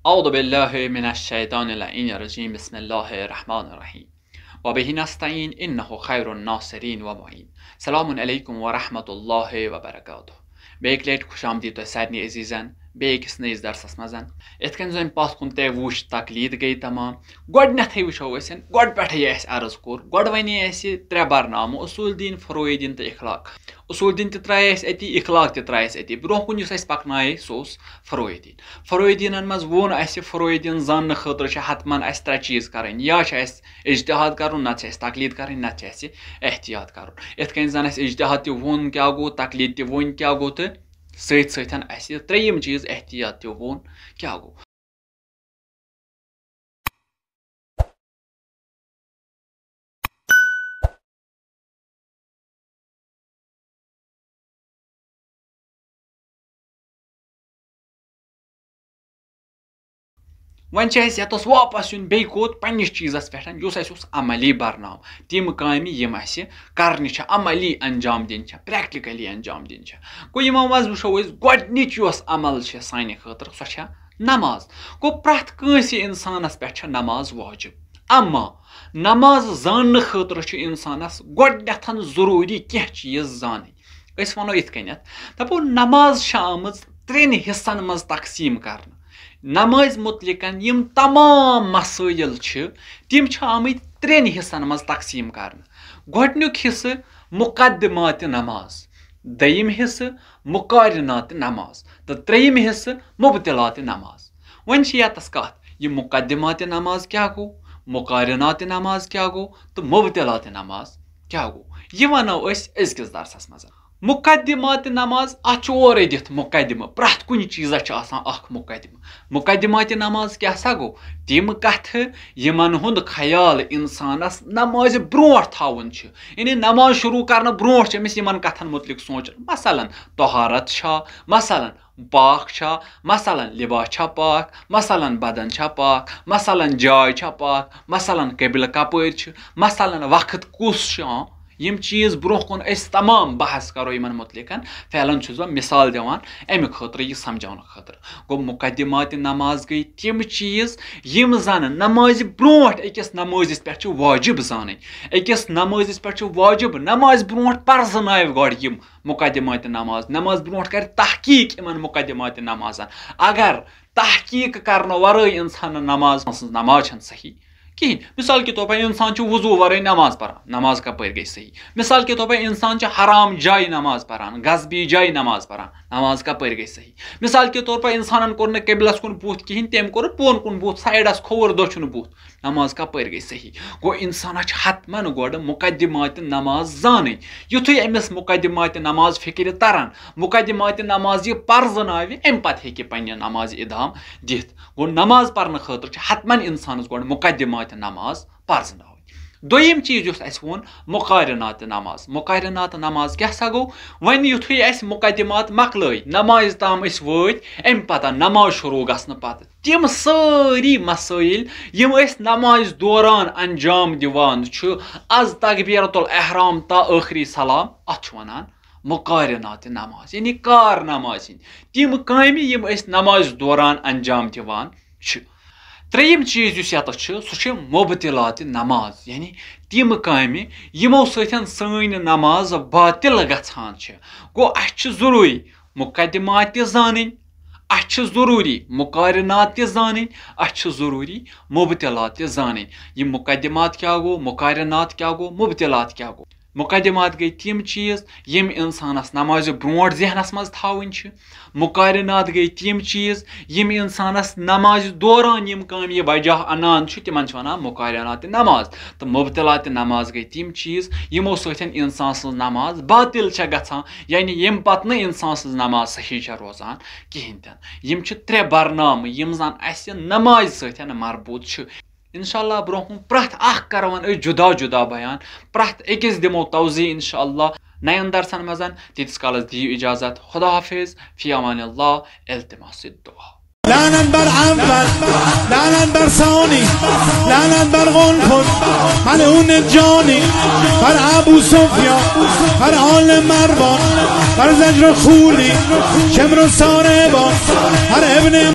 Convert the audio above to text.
أعوذ بالله من الشيطان اللعين الرجيم بسم الله الرحمن الرحيم وبه نستعين إنه خير الناصرين ومعين. Selamun aleyküm ve rahmetullahi ve berekatuhu. Bekleyit kuşamdi to særni azizan beekis neyiz dersas mazan. Etken zön paskun te vuş taklid gey tamam. Godnet he vuşo esen god peth yes arz kur. God vani esi tre barnamı usul din Freudin te ihlak. Usul din te trayes eti ihlak te trayes eti. Bron kun yus paknay sos Freudin. Freudin maz won esi Freudin zan khıtır छ hatman es tre çiz karın. Ya es ijtihad karun na es taklid karın na es ehtiyat karun. Etken zan es ijtihad te won kya go taklid te won kya go te Seyt seyten esi treyim çiz ehtiyat te won kya go. वन यतस वापस युन बे कोत पन्निस चीजस पे use अमली बरनाव तम कामि यम करने अमली अंजाम दिन प्रैक्टिकली अंजाम दिन गो यमो मज वो गोडनिच युस अमल साने खतर सो नमाज गो प्रथ कंसे इंसानस पे नमाज वाजिब अमा नमाज जान खतर इंसानस गोडनेथन जरूरी कह चीज जान वनो इत कन दपो नमाज आमज त्रेन हिस्सन मज तकसीम कर नमाज मुतलिकन यम तमाम मसाइल तम आमत त्रेन हिस्सन मज तकसीम कर गोडनुक हिस्से मुकद्दमात नमाज दयिम हिस्से मुकारिनात नमाज तो त्रेयिम हिस्से मुबतिलात नमाज वन यतस कत यह मुकद्दमात नमाज क्या गो मुकारिनात नमाज क्या गो तो मुबतिलात नमाज क्या गो यह वनो अजकिस दरसस मज मुकद्दमात नमाज और दित मुकद्दम प्रथ कुन चीज मुकद्दमात नमाज क्या गो तम कथ यमन हुंद ख्याल इंसानस नमाज ब्रोट थावन यानी नमाज शुरू करने ब्रोट अमिस यमन कथन मुतलिक सोचन मसलन तहारत मसलन पाक मसलन लिबास पाक मसलन बदन पाक मसलन जाय पाक मसलन कबिल कपर मसलन वक्त कुस यम चीज ब्रोह कुन तमाम बहस करो इन मुतलिकन फैलन बह मिसाल दिवान अमे खतर यह समझाने खतर गो मुकद्दमात नमाज गई तम चीज यम जन नमाज ब्रोट अकिस नमाजिस पे वाजिब जान अकिस नमाजिस पे वाजिब नमाज ब्रोट पर्जनाव गड यम मुकद्दमात नमाज ब्रोट कर तहकीक इन मुकद्दमात नमाजन अगर तहकीक करने वरै इंसान नमाज सही कहीं मिसाल के तौर पर इंसान वजू वर नमाज परान नमाज कपर गई सही मिसाल के तौर पर इंसान हराम जाय नमाज परान गजबी जाय नमाज परान नमाज कपर गई सही मिसाल के तौर पर इंसान कोर कबिलस कुन बूथ कहें तम कोर पोन कुन बूथ साइडस खोर दछुन बूथ नमाज कपर गई सही गो इंसान हतमन गोड मुकद्दमात नमाज जान युथु अमिस मुकद्दमात नमाज फिक्र तरन मुकद्दमात नमाज यह पर्जनाव अम पे हे पन्ने नमाज इदाम दिथ गो नमाज पर्न खतर हतमन इंसानस गोड मुकद्दमात नमाज पर्जनाव दोयम चीज वो मुकारिनात नमाज क्या गो वन युथु मुकद्दमात मकल नमाज ताम वत अम पता नमाज शुरू गसन पत तम सारी मसाइल यम नमाज दौरान अंजाम दिवान अज तकबीरतुल एहराम ता आखिरी सलाम अत वनान मुकारिनात नमाज यानी कार नमाज तम काम यम नमाज दौरान अंजाम दिवान त्रेयम चीज सह मुबतिलात नमाज यानी तम काम यमो सन नमाज बातिल गछान गो जरूरी मुकद्दमात जान जरूरी मुकारिनात जान जरूरी मुबतिलात जान यह मुकद्दमात क्या गो मुकारिनात क्या गो मुबतिलात क्या गो मुकद्दमात गई तम चीज यम इंसानस नमाज ब्रोट जहनस मज थावन मुकारिनात गई तम चीज यम इंसानस नमाज दौरान यम काम यह वजह अनान तिमन वन मुकारिनात नमाज तो मुबतिलात नमाज गई तम चीज यमो सन इंसान सज नमाज बातिल गछान यानी यम पत न इंसान सज नमाज सही रोजान कहें तन यम त्रे बरनाम यम जन नमाज सतन मरबूत इंशाअल्लाह ब्रोह प्रथ करवन जुदा जुदा बयान प्रथ अकिस दिमो तवजी इंशाअल्लाह नयन दरसन मजन तीस कालस दियो इजाजत खुदा हाफिज फी अमानिल्लाह इल्तिमास दुआ لعنت بر اول لعنت بر ثانی لعنت بر غلفل ملعون جانی بر ابو سفیان بر آل مروان بر زجر خولی شمر و ساربان بر ابن